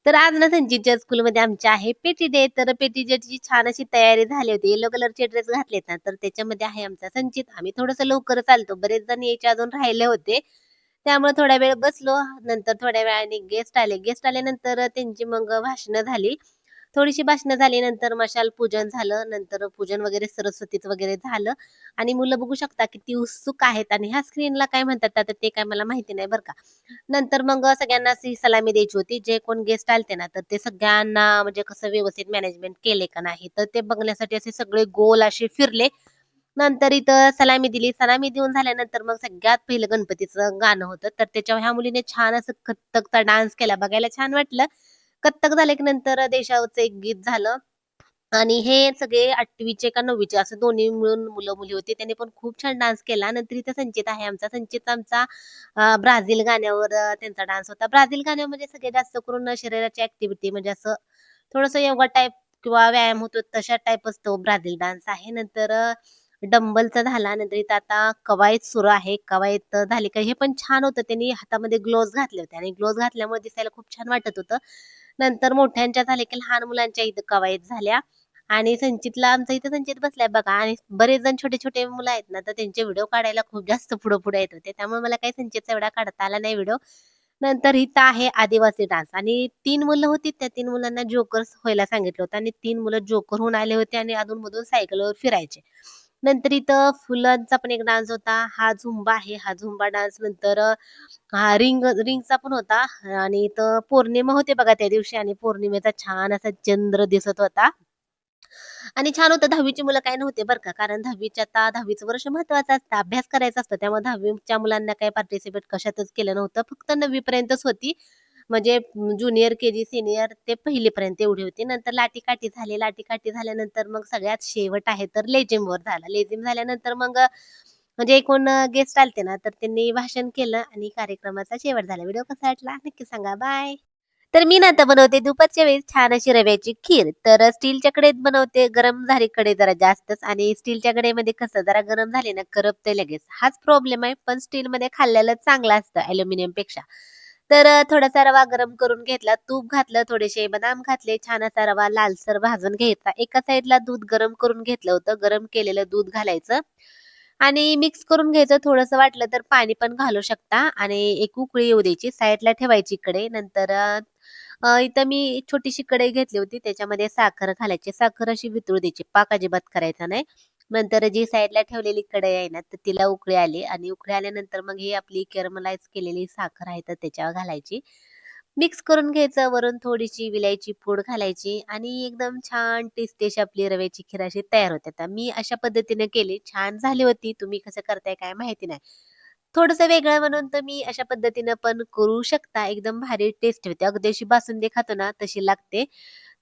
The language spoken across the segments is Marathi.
तर आज ना संचितच्या स्कूलमध्ये आमच्या आहे पेटी डे. तर पेटी डेची छान अशी तयारी झाली होती. येलो कलरचे ड्रेस घातलेत ना, तर त्याच्यामध्ये आहे आमचा संचित. आम्ही थोडंसं लवकरच आलतो. बरेच जण यायचे अजून राहिले होते. त्यामुळे थोडा वेळ बसलो. नंतर थोड्या वेळाने गेस्ट आले. गेस्ट आल्यानंतर त्यांची मग भाषणं झाली. थोडीशी भाषणं झाली. नंतर मशाल पूजन झालं. नंतर पूजन वगैरे सरस्वतीचं वगैरे झालं. आणि मुलं बघू शकता किती उत्सुक आहेत आणि ह्या स्क्रीनला काय म्हणतात आता ते काय मला माहिती नाही बरं का. नंतर मग सगळ्यांना अशी सलामी द्यायची होती. जे कोण गेस्ट आलते ना, तर ते सगळ्यांना म्हणजे कसं व्यवस्थित मॅनेजमेंट केले का नाही, तर ते बघण्यासाठी असे सगळे गोल असे फिरले. नंतर इथं सलामी दिली. सलामी देऊन झाल्यानंतर मग सगळ्यात पहिलं गणपतीचं गाणं होतं. तर त्याच्यावर ह्या मुलीने छान असं कथ्थकचा डान्स केला. बघायला छान वाटलं. कथ्थक झालं की नंतर देशावरचं एक गीत झालं. आणि हे सगळे 8वीचे का 9वीचे असं दोन्ही मिळून मुलं-मुली होते. त्यांनी पण खूप छान डान्स केला. नंतर इथे संचित आहे आमचा. संचित आमचा ब्राझील गाण्यावर त्यांचा डान्स होता. ब्राझील गाण्यामध्ये सगळे जास्त करून शरीराची ॲक्टिव्हिटी म्हणजे असं थोडंसं योगा टाइप किंवा व्यायाम होतो तशा टाइपच तो ब्राझील डान्स आहे. नंतर डंबलचा झाला. नंतर इथं आता कवायत सुरू आहे. कवायत झाली का हे पण छान होतं. त्यांनी हातामध्ये ग्लोव्हज घातले होते आणि ग्लोव्हज घातल्यामुळे दिसायला खूप छान वाटत होतं. नंतर मोठ्यांच्या झाल्या की लहान मुलांच्या इथं कवायत झाल्या. आणि संचितला आमचा इथं संचित बसलाय बघा आणि बरेच जण छोटे-छोटे मुलं आहेत ना, तर त्यांचे व्हिडिओ काढायला खूप जास्त पुढं-पुढे येत होते. त्यामुळे मला काही संचितचा एवढा काढता आला नाही व्हिडिओ. नंतर इथं आहे आदिवासी डान्स आणि 3 मुलं होती. त्या 3 मुलांना जोकर्स व्हायला सांगितलं होतं आणि 3 मुलं जोकर होऊन आले होते आणि अधून-मधून सायकलवर फिरायचे. नंतर इथं फुलांचा पण एक डान्स होता. हा झुंबा आहे. हा झुंबा डान्स नंतर हा रिंगचा पण होता आणि इथं पौर्णिमा होते बघा त्या दिवशी आणि पौर्णिमेचा छान असा चंद्र दिसत होता. आणि छान होतं 10वीची मुलं काही नव्हते बरं का. कारण 10वीचे आता 10वीचं वर्ष महत्वाचं असतं. अभ्यास करायचा असतो. त्यामुळे 10वीच्या मुलांना काही पार्टिसिपेट कशातच केलं नव्हतं. फक्त 9वी पर्यंतच होती. म्हणजे ज्युनियर के-जी, सीनियर ते 1ली पर्यंत एवढी होती. नंतर लाठी झाली. लाठी झाल्यानंतर मग सगळ्यात शेवट आहे तर लेझिमवर झाला. लेझिम झाल्यानंतर मग म्हणजे एकूण गेस्ट आलते ना, तर त्यांनी भाषण केलं आणि कार्यक्रमाचा शेवट झाला. व्हिडिओ कसा वाटला नक्की सांगा. बाय. तर मी ना आता बनवते दुपारच्या वेळेस छान अशी रव्याची खीर. तर स्टीलच्या कढईत बनवते. गरम झाली कढई जरा जास्तच आणि स्टीलच्या कढईमध्ये कसं जरा गरम झाली ना करपते लगेच. हाच प्रॉब्लेम आहे. पण स्टीलमध्ये खाल्लेलं चांगलं असतं अॅल्युमिनियमपेक्षा. तर थोडासा रवा गरम करून घेतला, तूप घातलं, थोडेसे बदाम घातले, छान असा रवा लालसर भाजून घ्यायचा. एका साइडला दूध गरम करून घेतलं होतं. गरम केलेलं दूध घालायचं आणि मिक्स करून घ्यायचं. थोडंसं वाटलं तर पाणी पण घालू शकता आणि एक उकळी येऊ द्यायची. साइडला ठेवायची कढई. नंतर इथं मी छोटीशी कढई घेतली होती. त्याच्यामध्ये साखर घालायची. साखर अशी वितळू द्यायची. पाक अजिबात करायचा नाही. नंतर जी साइडला ठेवलेली कढई आहे ना, तर तिला उकळी आली आणि उकळी आल्यानंतर मग ही आपली कॅरमलाइज केलेली साखर आहे तर त्याच्यावर घालायची. मिक्स करून घ्यायचं. वरून थोडीशी विलायची पूड घालायची आणि एकदम छान टेस्टी अशी आपली रव्याची खीर अशी तयार होते. तर मी अशा पद्धतीने केली. छान झाली होती. तुम्ही कसं करताय काय माहिती नाही. थोडंसं वेगळं म्हणून तुम्ही अशा पद्धतीनं पण करू शकता. एकदम भारी टेस्ट होते. अगदी अशी बासुंदी खातो ना तशी लागते.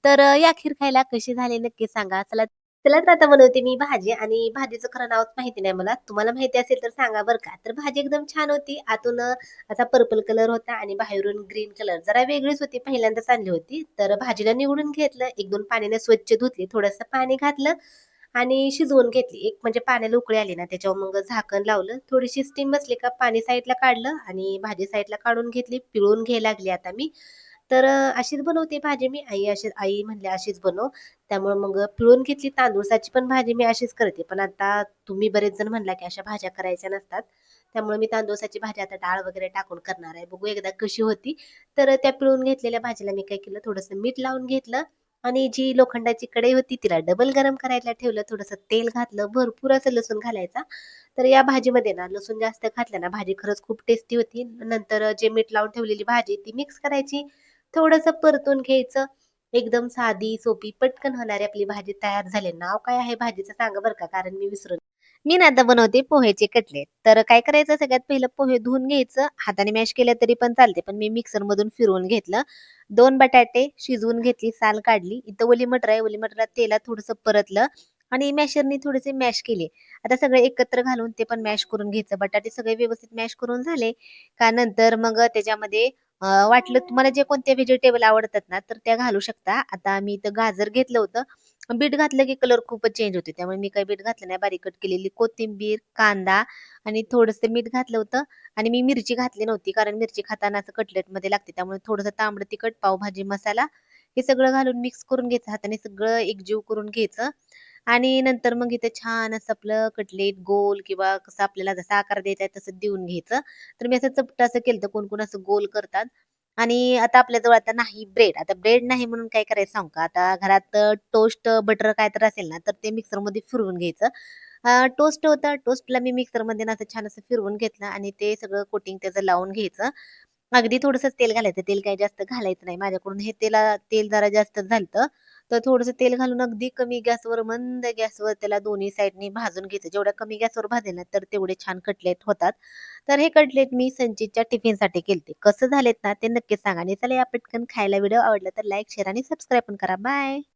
तर या खीर खायला कशी झाली नक्की सांगा. चला चला तर आता बनवते मी भाजी आणि भाजीचं खरं नावच माहिती नाही मला. तुम्हाला माहिती असेल तर सांगा बरं का. तर भाजी एकदम छान होती. आतून असा पर्पल कलर होता आणि बाहेरून ग्रीन कलर. जरा वेगळीच होती. पहिल्यांदाच आणली होती. तर भाजीला निवडून घेतलं. 1-2 पाण्याने स्वच्छ धुतली. थोडंसं पाणी घातलं आणि शिजवून घेतली. एक म्हणजे पाण्याला उकळी आली ना त्याच्यावर मग झाकण लावलं. थोडीशी स्टीम बसली का पाणी साईडला काढलं आणि भाजी साईडला काढून घेतली. पिळून घ्यायला लागली आता मी. तर अशीच बनवते भाजी मी. आई म्हणल्या अशीच बनव. त्यामुळे मग पिळून घेतली. तांदूळाची पण भाजी मी अशीच करते. पण आता तुम्ही बरेच जण म्हणला की अशा भाज्या करायच्या नसतात. त्यामुळे मी तांदूळाची भाजी आता डाळ वगैरे टाकून करणार आहे. बघू एकदा कशी होती. तर त्या पिळून घेतलेल्या भाजीला मी काय केलं थोडंसं मीठ लावून घेतलं आणि जी लोखंडाची कढई होती तिला डबल गरम करायला ठेवलं. थोडंसं तेल घातलं. भरपूर असं लसूण घालायचा. तर या भाजीमध्ये ना लसूण जास्त घातलं ना भाजी खरंच खूप टेस्टी होती. नंतर जे मीठ लावून ठेवलेली भाजी ती मिक्स करायची. थोडंसं परतून घ्यायचं. एकदम साधी, सोपी, पटकन होणारी आपली भाजी तयार झाली. नाव काय आहे भाजीचं सांगा बरं का, कारण मी विसरून मी ना आता बनवते पोहेचे कटलेट. तर काय करायचं सगळ्यात पहिलं पोहे धुवून घ्यायचं. हाताने मॅश केलं तरी पण चालते, पण मी मिक्सर मधून फिरवून घेतलं. 2 बटाटे शिजवून घेतली, साल काढली. इथं ओली मटर आहे. ओली मटरला तेलात थोडंसं परतलं आणि मॅशरनी थोडेसे मॅश केले. आता सगळे एकत्र घालून ते पण मॅश करून घ्यायचं. बटाटे सगळे व्यवस्थित मॅश करून झाले का नंतर मग त्याच्यामध्ये वाटलं तुम्हाला जे कोणते व्हेजिटेबल आवडतात ना, तर त्या घालू शकता. आता मी इथं गाजर घेतलं होतं. बीट घातलं की कलर खूपच चेंज होते. त्यामुळे मी काही बीट घातलं नाही. बारीक कट केलेली कोथिंबीर, कांदा आणि थोडंसं मीठ घातलं होतं आणि मी मिरची घातली नव्हती. कारण मिरची खाताना असं कटलेटमध्ये लागते. त्यामुळे थोडंसं तांबडं तिखट, पावभाजी मसाला हे सगळं घालून मिक्स करून घ्यायचं. हाताने सगळं एकजीव करून घ्यायचं आणि नंतर मग इथे छान असं आपलं कटलेट गोल किंवा कसं आपल्याला जसा आकार द्यायचा आहे तसं देऊन घ्यायचं. तर मी असं चपटं असं केलं कोण-कोण असं गोल करतात. आणि आता आपल्याजवळ आता नाही ब्रेड. आता ब्रेड नाही म्हणून काय करायचं सांगू का? आता घरात टोस्ट बटर काय तर असेल ना, तर ते मिक्सरमध्ये फिरवून घ्यायचं. टोस्ट होतं. टोस्टला मी मिक्सरमध्ये ना असं छान असं फिरवून घेतलं आणि ते सगळं कोटिंग त्याचं लावून घ्यायचं. अगदी थोडंसंच तेल घालायचं. तेल काही जास्त घालायचं नाही. माझ्याकडून हे तेल जरा जास्तच झालतं. तर थोडंसं तेल घालून अगदी कमी गॅसवर, मंद गॅसवर त्याला दोन्ही साइडनी भाजून घ्यायचं. जेवढ्या कमी गॅसवर भाजेल ना, तर तेवढे छान कटलेट होतात. तर हे कटलेट मी संचितच्या टिफिनसाठी केलते. कसं झालेत ना, ते नक्कीच सांगा आणि चला या पटकन खायला. व्हिडिओ आवडला तर लाईक, शेअर आणि सबस्क्राईब पण करा. बाय.